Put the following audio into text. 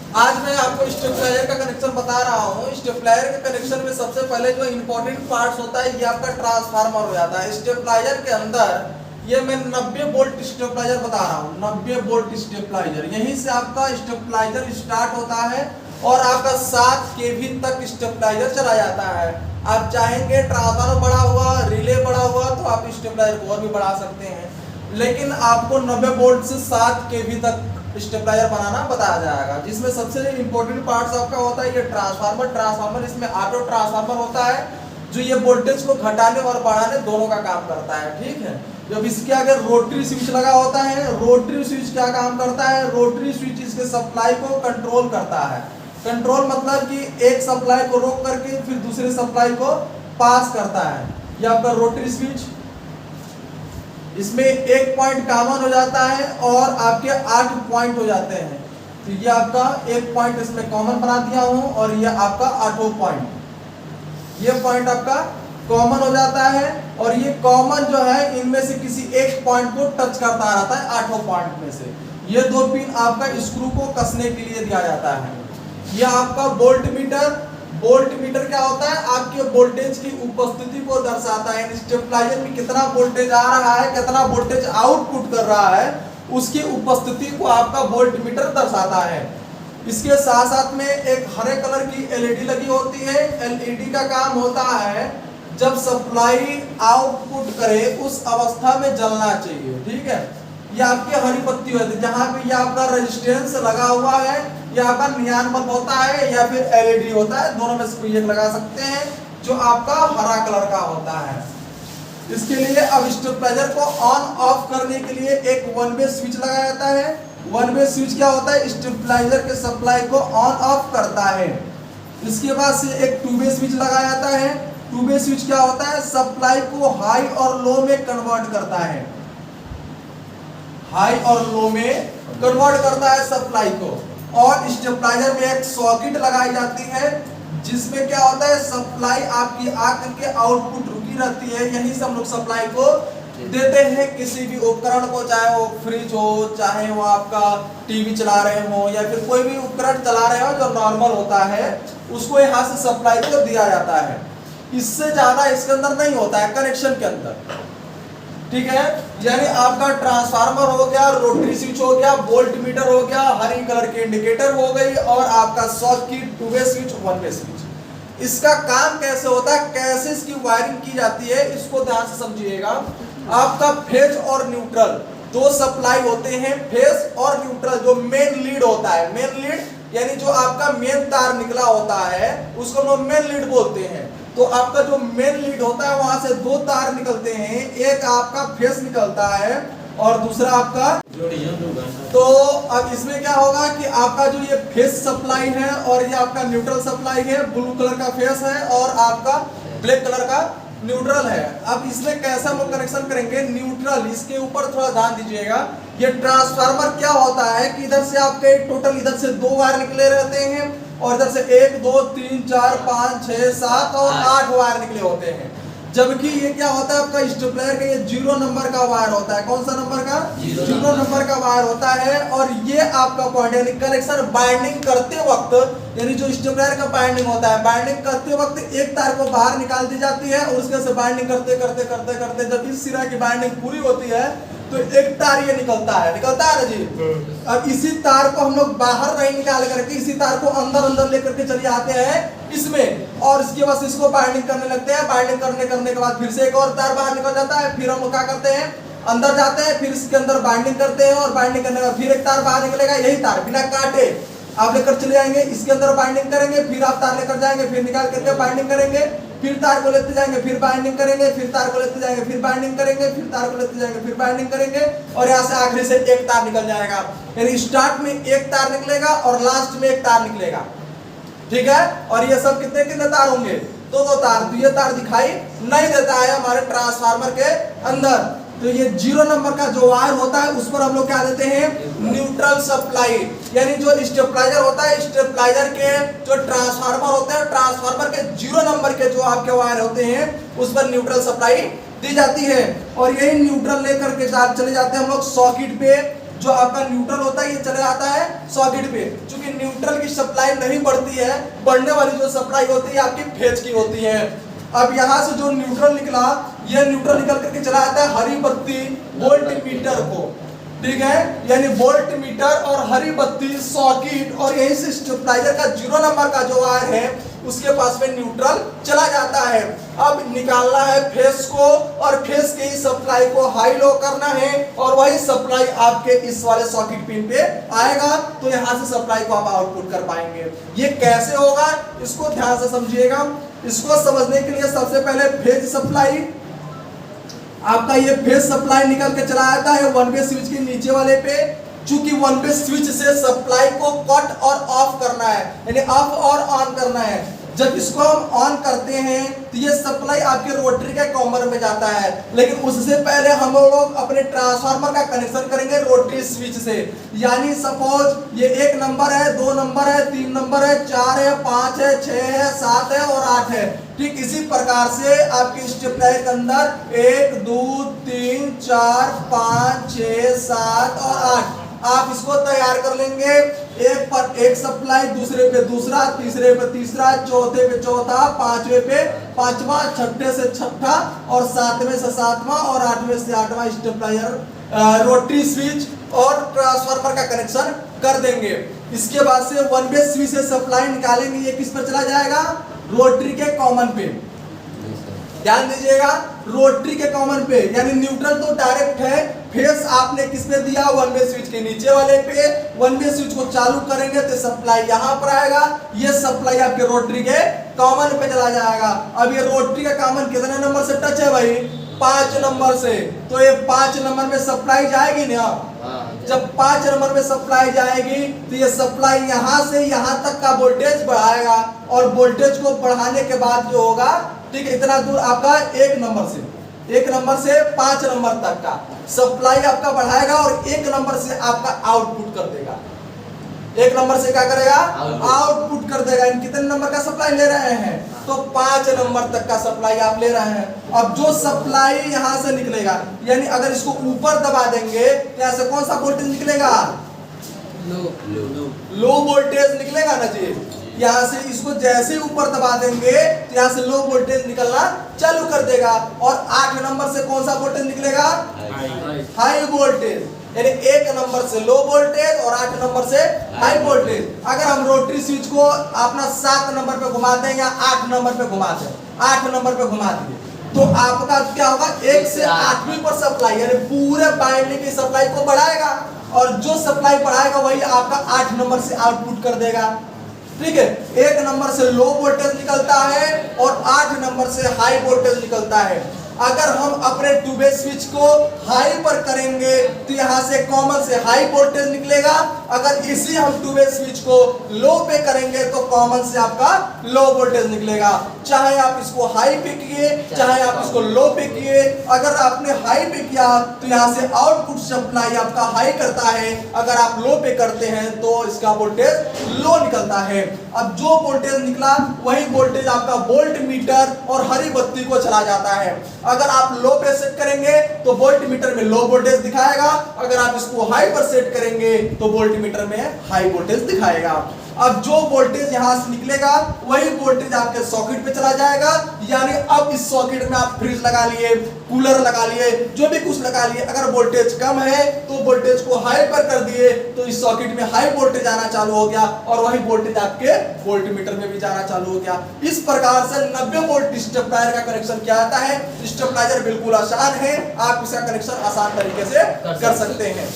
आज मैं आपको स्टेबलाइजर का कनेक्शन बता रहा हूँ। स्टेबलाइजर के कनेक्शन में सबसे पहले जो इम्पोर्टेंट पार्ट्स होता है ये आपका ट्रांसफार्मर हो जाता है। स्टेबलाइजर के अंदर ये मैं 90 वोल्ट स्टेबलाइजर बता रहा हूँ, 90 वोल्ट स्टेबलाइजर, यहीं से आपका स्टेबलाइजर स्टार्ट होता है और आपका 7 kV तक स्टेबलाइजर चला जाता है। आप चाहेंगे ट्रांसफार्मर बड़ा हुआ, रिले बड़ा हुआ तो आप स्टेबलाइजर को और भी बढ़ा सकते हैं, लेकिन आपको 90 वोल्ट से 7 kV तक स्टेबलाइजर बनाना बताया जाएगा। जिसमें सबसे इम्पोर्टेंट पार्ट्स आपका होता है ये ट्रांसफार्मर इसमें ऑटो ट्रांसफार्मर होता है जो ये वोल्टेज को घटाने और बढ़ाने दोनों का काम करता है। ठीक है, जब इसके आगे रोटरी स्विच लगा होता है, रोटरी स्विच क्या काम करता है, रोटरी स्विच इसके सप्लाई को कंट्रोल करता है। कंट्रोल मतलब कि एक सप्लाई को रोक करके फिर दूसरे सप्लाई को पास करता है। ये आपका रोटरी स्विच, इसमें एक पॉइंट कॉमन हो जाता है और आपके 8 पॉइंट हो जाते हैं। तो ये आपका एक पॉइंट इसमें कॉमन बना दिया हूं और ये आपका 8वां पॉइंट, ये पॉइंट आपका कॉमन हो जाता है और ये कॉमन जो है इनमें से किसी एक पॉइंट को टच करता रहता है 8वां पॉइंट में से। ये 2 पिन आपका स्क्रू को कसने के लिए दिया जाता है। ये आपका वोल्ट मीटर, वोल्ट मीटर क्या होता है, आपके वोल्टेज की उपस्थिति को दर्शाता है। स्टेबलाइजर में कितना वोल्टेज आ रहा है, कितना वोल्टेज आउटपुट कर रहा है, उसकी उपस्थिति को आपका वोल्ट मीटर दर्शाता है। इसके साथ साथ में एक हरे कलर की एलईडी लगी होती है। एलईडी का काम होता है जब सप्लाई आउटपुट करे उस अवस्था में जलना चाहिए। ठीक है, ये आपकी हरी पत्ती होती है, जहां पे ये आपका रेजिस्टेंस लगा हुआ है, या आपका नियॉन बल्ब होता है या फिर एलईडी होता है, दोनों में से कोई एक लगा सकते हैं जो आपका हरा कलर का होता है। इसके लिए अब स्टेबलाइजर को ऑन ऑफ करने के लिए एक 1 वे स्विच लगाया जाता है। 1 वे स्विच क्या होता है, स्टेबलाइजर के सप्लाई को ऑन ऑफ करता है। इसके बाद से एक 2 वे स्विच लगाया जाता है। 2 वे स्विच क्या होता है, सप्लाई को हाई और लो में कन्वर्ट करता है, हाई और लो में कन्वर्ट करता है सप्लाई को। और स्टेबलाइजर में एक सॉकेट लगाई जाती है जिसमें क्या होता है, सप्लाई आपकी आकर के आउटपुट रुकी रहती है। यहीं से हम लोग सप्लाई को देते हैं किसी भी उपकरण को, चाहे वो फ्रिज हो, चाहे वो आपका टीवी चला रहे हो या फिर कोई भी उपकरण चला रहे हो जो नॉर्मल होता है, उसको यहाँ से सप्लाई को दिया जाता है। इससे ज्यादा इसके अंदर नहीं होता है कनेक्शन के अंदर। ठीक है, यानी आपका ट्रांसफार्मर हो गया, रोटरी स्विच हो गया, वोल्ट मीटर हो गया, हरी कलर की इंडिकेटर हो गई और आपका सॉकेट, 2 वे स्विच, 1 वे स्विच। इसका काम कैसे होता है, कैसे इसकी वायरिंग की जाती है, इसको ध्यान से समझिएगा। आपका फेज और न्यूट्रल 2 सप्लाई होते हैं, फेज और न्यूट्रल। जो मेन लीड होता है, मेन लीड यानी जो आपका मेन तार निकला होता है उसको हम मेन लीड बोलते हैं। तो आपका जो मेन लीड होता है वहां से 2 तार निकलते हैं, एक आपका फेस निकलता है और दूसरा आपका। तो अब इसमें क्या होगा कि आपका जो ये फेस सप्लाई है और ये आपका न्यूट्रल सप्लाई है, ब्लू कलर का फेस है और आपका ब्लैक कलर का न्यूट्रल है। अब इसमें कैसा हम लोग कनेक्शन करेंगे, न्यूट्रल, इसके ऊपर थोड़ा ध्यान दीजिएगा। ये ट्रांसफार्मर क्या होता है कि इधर से आपके टोटल इधर से 2 वायर निकले रहते हैं और इधर से 1 2 3 4 5 6 7 और 8 वायर निकले होते हैं। जबकि ये क्या होता है, आपका स्टेबलाइजर का ये 0 नंबर का वायर होता है। कौन सा नंबर का, 0 नंबर का वायर होता है। और ये आपका पॉइंट यानी कनेक्शन बाइंडिंग करते वक्त, यानी जो स्टेबलाइजर का बाइंडिंग होता है, बाइंडिंग करते वक्त एक तार को बाहर निकाल दी जाती है और उसके से बाइंडिंग करते करते करते करते जब इस सिरा की बाइंडिंग पूरी होती है तो एक तार ये निकलता है ना जी। अब इसी तार को हम लोग बाहर नहीं निकाल करके इसी तार को अंदर अंदर लेकर के चले आते हैं इसमें, और इसके बाद इसको बाइंडिंग करने लगते हैं। बाइंडिंग करने के बाद फिर से एक और तार बाहर निकल जाता है, फिर हम लोग क्या करते हैं, अंदर जाते हैं, फिर इसके अंदर बाइंडिंग करते हैं और बाइंडिंग करने के बाद फिर एक तार बाहर निकलेगा, यही तार बिना काटे आप लेकर चले जाएंगे, इसके अंदर बाइंडिंग करेंगे, फिर आप तार लेकर जाएंगे, फिर निकाल करके बाइंडिंग करेंगे, फिर तार को लेते जाएंगे, फिर बाइंडिंग करेंगे, फिर तार को लेते जाएंगे, फिर बाइंडिंग करेंगे, फिर तार को लेते जाएंगे, फिर बाइंडिंग करेंगे और यहाँ से आखिरी से एक तार निकल जाएगा। यानी स्टार्ट में एक तार निकलेगा और लास्ट में एक तार निकलेगा। ठीक है, और ये सब कितने कितने तार होंगे, 2 तार। तो ये तार दिखाई नहीं देता है हमारे ट्रांसफार्मर के अंदर। तो ये 0 नंबर का जो वायर होता है उस पर हम लोग क्या देते हैं, न्यूट्रल सप्लाई। यानी जो स्टेबलाइजर होता है, स्टेबलाइजर के जो ट्रांसफार्मर होते हैं, ट्रांसफार्मर के 0 नंबर के जो आपके वायर होते हैं उस पर न्यूट्रल सप्लाई दी जाती है। और यही न्यूट्रल लेकर के चले जाते हैं हम लोग सॉकेट पे। जो आपका न्यूट्रल होता है ये चला जाता है सॉकेट पे। चूंकि न्यूट्रल की सप्लाई नहीं बढ़ती है, बढ़ने वाली जो सप्लाई होती है आपकी फेज की होती है। अब यहाँ से जो न्यूट्रल निकला, ये न्यूट्रल निकल करके चला जाता है हरी बत्ती वोल्ट मीटर को, ठीक है, यानी वोल्ट मीटर और हरी बत्ती सॉकेट, और यही से स्टेबलाइजर का 0 नंबर का जो वायर है उसके पास में न्यूट्रल चला जाता है। अब निकालना है फेस को, और फेस के ही सप्लाई को हाई लो करना है, और वही सप्लाई आपके इस वाले सॉकेट पिन पे आएगा, तो यहाँ से सप्लाई को आप आउटपुट कर पाएंगे। ये कैसे होगा इसको ध्यान से समझिएगा। इसको समझने के लिए सबसे पहले फेज सप्लाई, आपका ये फेज सप्लाई निकल के चला जाता है 1 वे स्विच के नीचे वाले पे। चूंकि 1 वे स्विच से सप्लाई को कट और ऑफ करना है, यानी ऑफ और ऑन करना है। जब इसको हम ऑन करते हैं तो ये सप्लाई आपके रोटरी के कॉमन में जाता है, लेकिन उससे पहले हम लोग अपने ट्रांसफार्मर का कनेक्शन करेंगे रोटरी स्विच से। यानी सपोज ये 1 नंबर है, 2 नंबर है, 3 नंबर है, 4 है, 5 है, 6 है, 7 है और 8 है। ठीक इसी प्रकार से आपके स्टेबलाइजर के अंदर 1 2 3 4 5 6 7 और 8 आप इसको तैयार कर लेंगे। एक पर एक सप्लाई, दूसरे पे दूसरा, तीसरे पे तीसरा, चौथे पे चौथा, पांचवे पे पांचवा, छठे से छठा और सातवें से सातवां और आठवें से आठवां स्टेबलाइजर रोटरी स्विच और ट्रांसफार्मर का कनेक्शन कर देंगे। इसके बाद से 1 वे स्विच से सप्लाई निकालेंगे, ये किस पर चला जाएगा, रोटरी के कॉमन पे। ध्यान दीजिएगा, रोटरी के कॉमन पे, यानी न्यूट्रल तो डायरेक्ट है, फेस आपने किस पे दिया, 1 वे स्विच के नीचे वाले पे। 1 वे स्विच को चालू करेंगे तो सप्लाई यहाँ पर आएगा, ये सप्लाई आपके रोटरी के कॉमन पे चला जाएगा। अब ये रोटरी का कॉमन कितने नंबर से टच है भाई, 5 नंबर से, तो ये 5 नंबर में सप्लाई जाएगी ना। जब 5 नंबर में सप्लाई जाएगी तो ये सप्लाई यहाँ से यहाँ तक का वोल्टेज बढ़ाएगा, और वोल्टेज को बढ़ाने के बाद जो होगा, ठीक है, इतना दूर आपका 1 नंबर से 5 नंबर तक का सप्लाई आपका बढ़ाएगा, और 1 नंबर से आपका आउटपुट कर देगा। 1 नंबर से क्या करेगा, आउटपुट कर देगा। इन कितने नंबर का सप्लाई ले रहे हैं, तो 5 नंबर तक का सप्लाई आप ले रहे हैं। अब जो सप्लाई यहाँ से निकलेगा, यानी अगर इसको ऊपर दबा देंगे तो यहाँ से कौन सा वोल्टेज निकलेगा, लो वोल्टेज निकलेगा ना जी। यहाँ से इसको जैसे ऊपर दबा देंगे तो यहाँ से लो वोल्टेज निकलना चालू कर देगा, और 8 नंबर से कौन सा वोल्टेज निकलेगा, हाई वोल्टेज। यानी 1 नंबर से लो वोल्टेज और 8 नंबर से हाई वोल्टेज। अगर हम रोटरी स्विच को अपना 7 नंबर पे घुमा दें या 8 नंबर पे घुमा दें, 8 नंबर पे घुमा दिए, तो आपका क्या होगा, 1 से 8वीं पर सप्लाई, यानी पूरे बाइंडिंग की सप्लाई को बढ़ाएगा, और जो सप्लाई बढ़ाएगा वही आपका 8 नंबर से आउटपुट कर देगा। ठीक है, 1 नंबर से लो वोल्टेज निकलता है और 8 नंबर से हाई वोल्टेज निकलता है। अगर हम अपने 2 वे स्विच को हाई पर करेंगे तो यहाँ से कॉमन से हाई वोल्टेज निकलेगा। अगर इसी हम 2 वे स्विच को लो पे करेंगे तो कॉमन से आपका लो वोल्टेज निकलेगा। चाहे आप इसको हाई पे किए, चाहे आप इसको लो पे किए, अगर आपने हाई पे किया तो यहाँ से आउटपुट सप्लाई आपका हाई करता है, अगर आप लो पे करते हैं तो इसका वोल्टेज लो निकलता है। अब जो वोल्टेज निकला वही वोल्टेज आपका वोल्ट मीटर और हरी बत्ती को चला जाता है। अगर आप लो पे सेट करेंगे तो वोल्ट मीटर में लो वोल्टेज दिखाएगा, अगर आप इसको हाई पर सेट करेंगे तो वोल्ट मीटर में हाई वोल्टेज दिखाएगा। अब जो वोल्टेज यहाँ से निकलेगा वही वोल्टेज आपके सॉकेट पे चला जाएगा। यानी अब इस सॉकेट में आप फ्रिज लगा लिए, कूलर लगा लिए, जो भी कुछ लगा लिए, अगर वोल्टेज कम है तो वोल्टेज को हाई पर कर दिए तो इस सॉकेट में हाई वोल्टेज आना चालू हो गया, और वही वोल्टेज आपके वोल्ट मीटर में भी जाना चालू हो गया। इस प्रकार से 90 वोल्ट स्टेबलाइजर का कनेक्शन किया जाता है। स्टेबलाइजर बिल्कुल आसान है, आप इसका कनेक्शन आसान तरीके से कर सकते हैं।